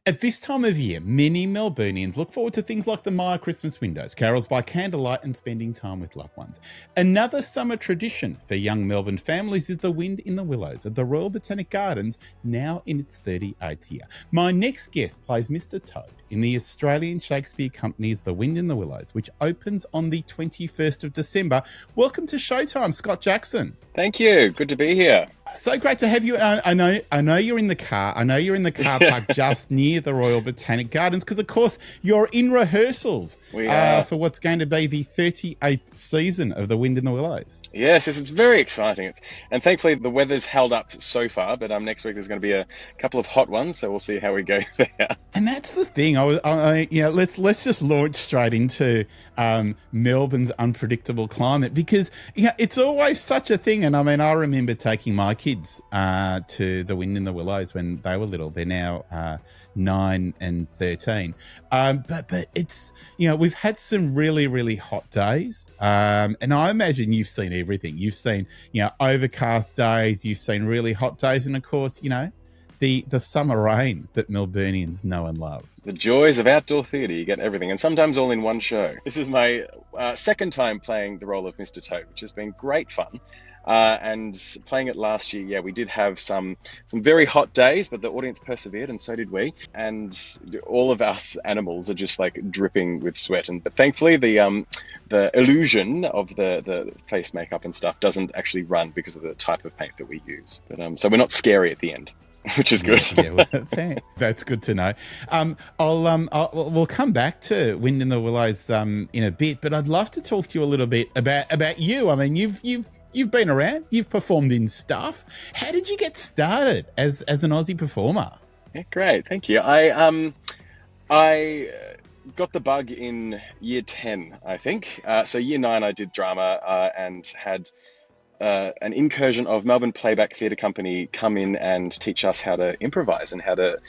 At this time of year, many Melburnians look forward to things like the Maya Christmas windows, carols by candlelight, and spending time with loved ones. Another summer tradition for young Melbourne families is the Wind in the Willows at the Royal Botanic Gardens, now in its 38th year. My next guest plays Mr. Toad in the Australian Shakespeare Company's The Wind in the Willows, which opens on the 21st of December. Welcome to Showtime, Scott Jackson. Thank you. Good to be here. So great to have you. I know you're in the car. I know you're in the car park just near the Royal Botanic Gardens because, of course, you're in rehearsals for what's going to be the 38th season of The Wind in the Willows. Yes, it's very exciting. And thankfully, the weather's held up so far, but next week there's going to be a couple of hot ones, so we'll see how we go there. And that's the thing. Let's just launch straight into Melbourne's unpredictable climate because it's always such a thing. And I mean, I remember taking my kids to The Wind in the Willows when they were little. They're now 9 and 13. But it's, we've had some really, really hot days. And I imagine you've seen everything. You've seen, overcast days, you've seen really hot days. And of course, the summer rain that Melburnians know and love. The joys of outdoor theatre, you get everything, and sometimes all in one show. This is my second time playing the role of Mr. Toad, which has been great fun. And playing it last year, we did have some very hot days, but the audience persevered, and so did we. And all of us animals are just like dripping with sweat. But thankfully, the illusion of the face makeup and stuff doesn't actually run because of the type of paint that we use. But so we're not scary at the end, which is good. That's good to know. We'll come back to Wind in the Willows in a bit, but I'd love to talk to you a little bit about you. I mean, you've been around, you've performed in stuff. How did you get started as an Aussie performer? Yeah, great, thank you. I got the bug in year 10, I think. So year 9, I did drama and had an incursion of Melbourne Playback Theatre Company come in and teach us how to improvise and how to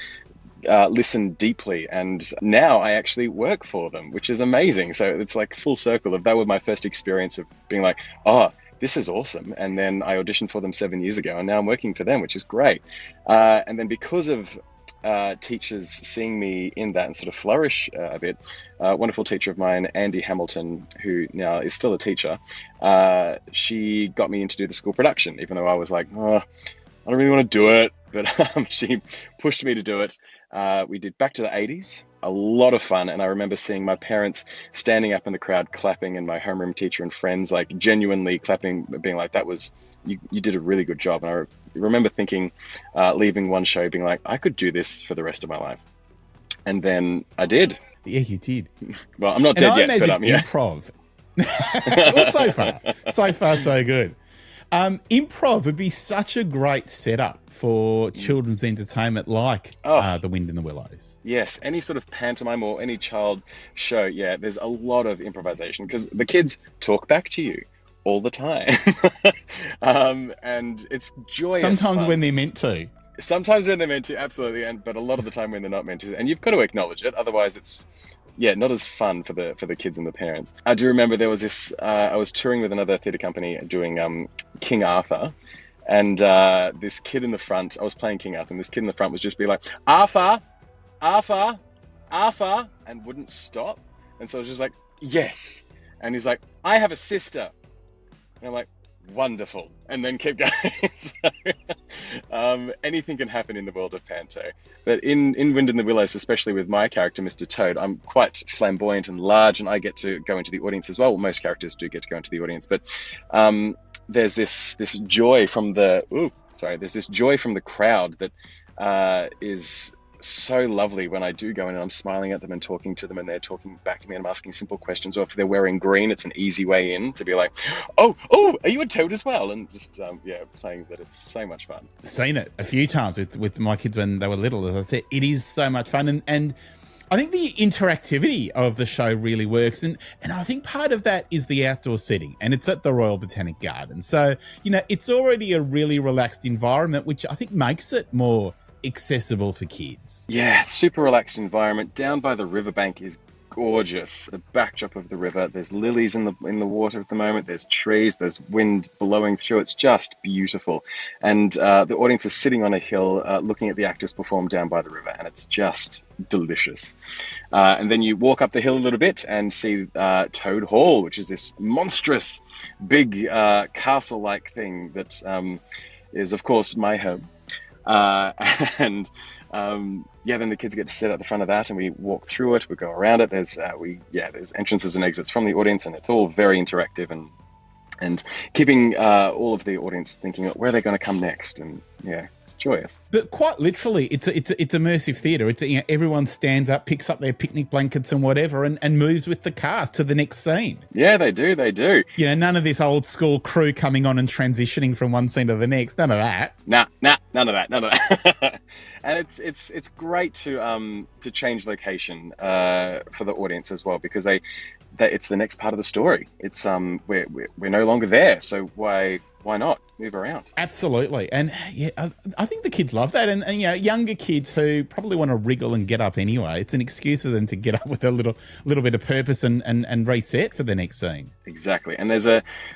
listen deeply. And now I actually work for them, which is amazing. So it's like full circle of that was my first experience of being like, oh, this is awesome. And then I auditioned for them 7 years ago, and now I'm working for them, which is great. And then because of teachers seeing me in that and sort of flourish a bit, a wonderful teacher of mine, Andy Hamilton, who now is still a teacher, she got me in to do the school production, even though I was like, oh, I don't really want to do it. But she pushed me to do it. We did Back to the 80s, a lot of fun. And I remember seeing my parents standing up in the crowd clapping, and my homeroom teacher and friends like genuinely clapping, being like, that was, you did a really good job. And I remember thinking, leaving one show being like, I could do this for the rest of my life. And then I did. Yeah, you did. Well, I'm not dead yet, but improv. Well, so far, so good. Improv would be such a great setup for children's entertainment like The Wind in the Willows. Yes, any sort of pantomime or any child show, there's a lot of improvisation because the kids talk back to you all the time. And it's joyous. Sometimes fun. When they're meant to. Sometimes when they're meant to, absolutely, but a lot of the time when they're not meant to. And you've got to acknowledge it, otherwise it's not as fun for the kids and the parents. I do remember there was this, I was touring with another theatre company doing King Arthur, and this kid in the front, I was playing King Arthur, and this kid in the front was just be like, Arthur, Arthur, Arthur, and wouldn't stop. And so I was just like, yes. And he's like, I have a sister. And I'm like, wonderful, and then keep going. So, anything can happen in the world of panto, but in Wind in the Willows, especially with my character Mr. Toad, I'm quite flamboyant and large, and I get to go into the audience as well. Most characters do get to go into the audience, but there's this joy from the crowd that is so lovely when I do go in and I'm smiling at them and talking to them, and they're talking back to me, and I'm asking simple questions. Or if they're wearing green, it's an easy way in to be like, oh, are you a toad as well? And just playing that. It's so much fun. Seen it a few times with my kids when they were little. As I said, it is so much fun, and I think the interactivity of the show really works, and I think part of that is the outdoor setting, and it's at the Royal Botanic Gardens. So it's already a really relaxed environment, which I think makes it more accessible for kids. Yeah, super relaxed environment. Down by the riverbank is gorgeous. The backdrop of the river. There's lilies in the water at the moment. There's trees. There's wind blowing through. It's just beautiful. And the audience is sitting on a hill, looking at the actors perform down by the river, and it's just delicious. And then you walk up the hill a little bit and see Toad Hall, which is this monstrous, big castle-like thing that is, of course, my home. And then the kids get to sit at the front of that, and we walk through it. We go around it. There's entrances and exits from the audience, and it's all very interactive and keeping all of the audience thinking, where are they going to come next? And yeah, it's joyous. But quite literally, it's immersive theatre. It's everyone stands up, picks up their picnic blankets and whatever, and moves with the cast to the next scene. Yeah, they do. None of this old school crew coming on and transitioning from one scene to the next. None of that. Nah, none of that. And it's great to change location for the audience as well, because it's the next part of the story. It's we're no longer there, so why not move around? Absolutely. And yeah, I think the kids love that, and younger kids who probably want to wriggle and get up anyway, it's an excuse for them to get up with a little bit of purpose and reset for the next scene. Exactly. And there's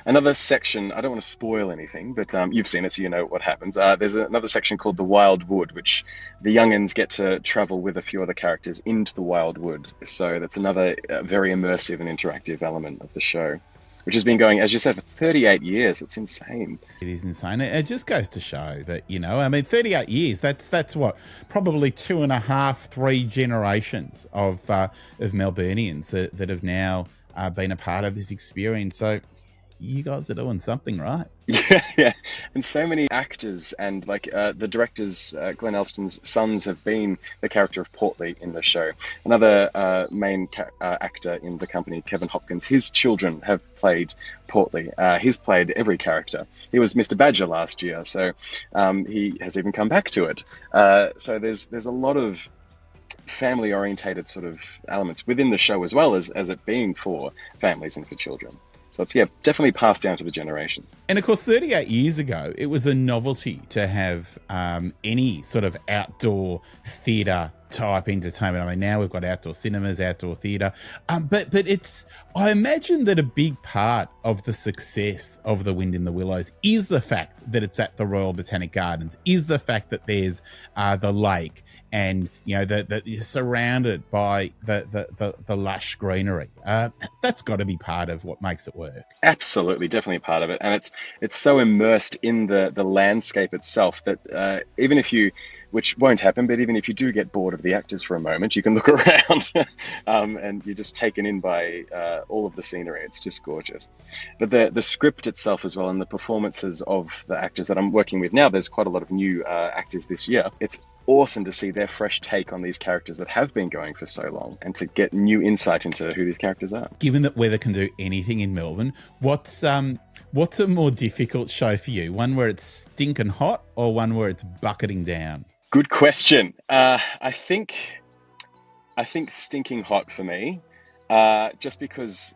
another section, I don't want to spoil anything, but you've seen it, so you know what happens. There's another section called the Wild Wood, which the young'uns get to travel with a few other characters into the Wild Wood. So that's another very immersive and interactive element of the show, which has been going, as you said, for 38 years. It's insane. It is insane. It just goes to show that, 38 years, that's what, probably 2.5, 3 generations of Melburnians that have now been a part of this experience. So you guys are doing something right. Yeah. And so many actors and the directors, Glenn Elston's sons have been the character of Portly in the show. Another main actor in the company, Kevin Hopkins, his children have played Portly. He's played every character. He was Mr. Badger last year, so he has even come back to it. So there's a lot of family orientated sort of elements within the show, as well as it being for families and for children. So it's, definitely passed down to the generations. And of course, 38 years ago, it was a novelty to have any sort of outdoor theatre type entertainment. I mean, now we've got outdoor cinemas, outdoor theatre. But I imagine that a big part of the success of The Wind in the Willows is the fact that it's at the Royal Botanic Gardens, is the fact that there's the lake, and that you're surrounded by the lush greenery. That's got to be part of what makes it work. Absolutely, definitely part of it, and it's so immersed in the landscape itself that even if you, which won't happen, but even if you do get bored of the actors for a moment, you can look around and you're just taken in by all of the scenery. It's just gorgeous. But the script itself as well, and the performances of the actors that I'm working with now, there's quite a lot of new actors this year. It's awesome to see their fresh take on these characters that have been going for so long, and to get new insight into who these characters are. Given that weather can do anything in Melbourne, what's a more difficult show for you? One where it's stinking hot, or one where it's bucketing down? Good question. I think stinking hot for me, just because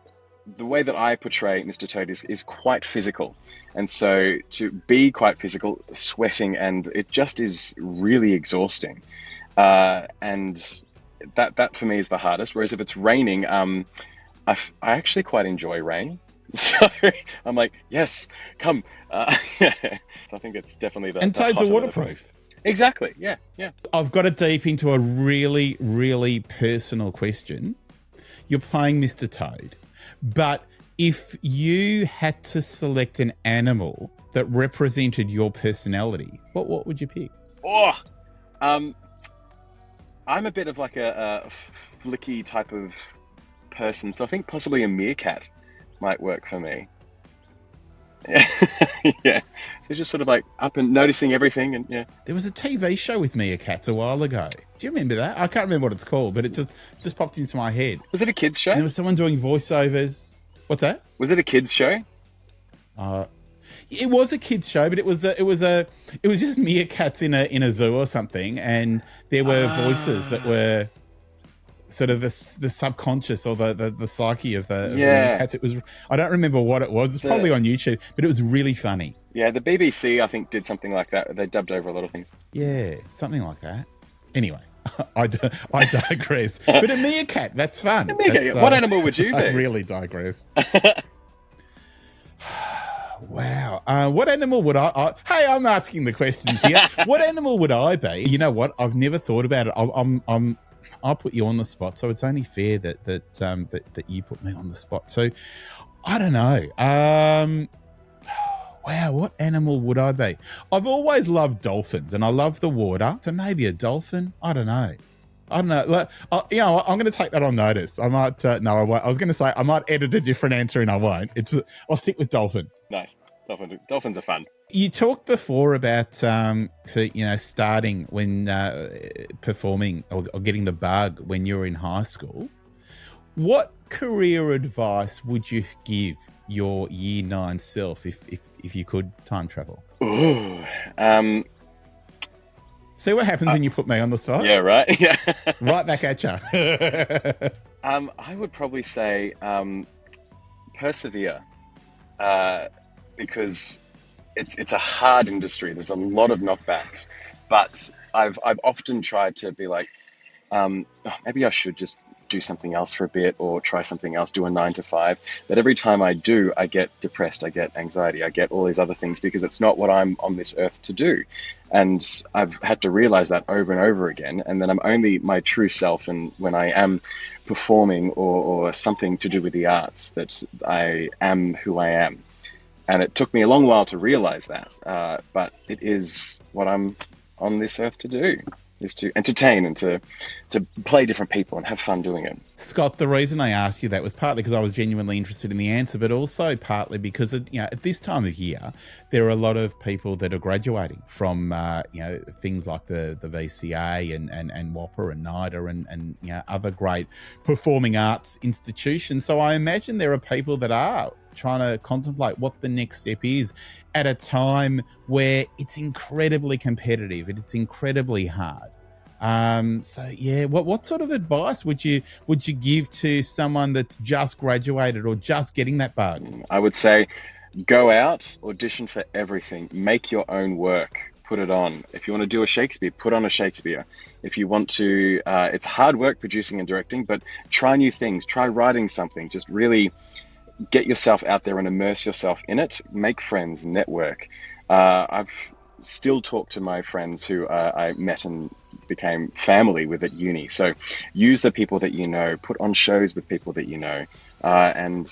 the way that I portray Mr. Toad is quite physical. And so to be quite physical, sweating, and it just is really exhausting. And that for me is the hardest. Whereas if it's raining, I actually quite enjoy rain. So I'm like, yes, come. So I think it's definitely the... And Toads are waterproof. Exactly. Yeah. I've got to deep into a really, really personal question. You're playing Mr. Toad, but if you had to select an animal that represented your personality, what would you pick? I'm a bit of like a flicky type of person, so I think possibly a meerkat might work for me. Yeah. So just sort of like up and noticing everything, and yeah. There was a TV show with meerkats a while ago. Do you remember that? I can't remember what it's called, but it just popped into my head. Was it a kids show? And there was someone doing voiceovers. What's that? Was it a kids show? It was a kids show, but it was just meerkats in a zoo or something, and there were voices that were sort of the subconscious or the psyche of the meerkats. It was, I don't remember what it was. It's probably on YouTube, but it was really funny. Yeah, the BBC I think did something like that. They dubbed over a lot of things. Yeah, something like that. Anyway, I digress. But a meerkat, that's fun. That's, What animal would you I be? really digress. Wow. What animal would Hey, I'm asking the questions here. What animal would I be? You know what? I've never thought about it. I'll put you on the spot, so it's only fair that you put me on the spot. So I don't know. Wow, what animal would I be? I've always loved dolphins, and I love the water. So maybe a dolphin. I don't know. Like, I'm going to take that on notice. I might. No, I won't. I was going to say I might edit a different answer, and I won't. I'll stick with dolphin. Nice. Dolphins are fun. You talked before about starting when performing or getting the bug when you were in high school. What career advice would you give your year 9 self if you could time travel? Ooh. See what happens when you put me on the spot? Yeah, right. Yeah. Right back at you. I would probably say persevere, because it's a hard industry. There's a lot of knockbacks, but I've often tried to be like, maybe I should just do something else for a bit or try something else, do a 9 to 5. But every time I do, I get depressed, I get anxiety, I get all these other things because it's not what I'm on this earth to do. And I've had to realize that over and over again. And then I'm only my true self. And when I am performing or something to do with the arts, that I am who I am. And it took me a long while to realize that. But it is what I'm on this earth to do, is to entertain and to play different people and have fun doing it. Scott, the reason I asked you that was partly because I was genuinely interested in the answer, but also partly because at this time of year, there are a lot of people that are graduating from things like the VCA and WAPA and NIDA and other great performing arts institutions. So I imagine there are people that are trying to contemplate what the next step is at a time where it's incredibly competitive and it's incredibly hard. What sort of advice would you give to someone that's just graduated or just getting that bug? I would say go out, audition for everything, make your own work, put it on. If you want to do a Shakespeare, put on a Shakespeare. If you want to, it's hard work producing and directing, but try new things, try writing something, just really get yourself out there and immerse yourself in it, make friends, network. I've still talked to my friends who I met and became family with at uni. So use the people that you know, put on shows with people that you know, and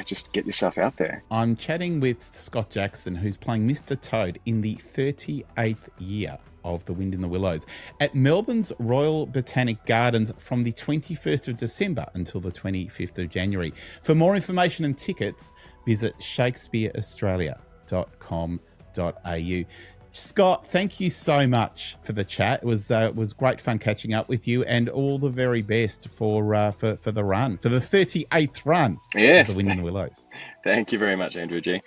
just get yourself out there. I'm chatting with Scott Jackson, who's playing Mr. Toad in the 38th year of The Wind in the Willows at Melbourne's Royal Botanic Gardens from the 21st of December until the 25th of January. For more information and tickets, visit shakespeareaustralia.com.au. Scott, thank you so much for the chat. It was great fun catching up with you, and all the very best for the run, for the 38th run of The Wind in the Willows. Thank you very much, Andrew G.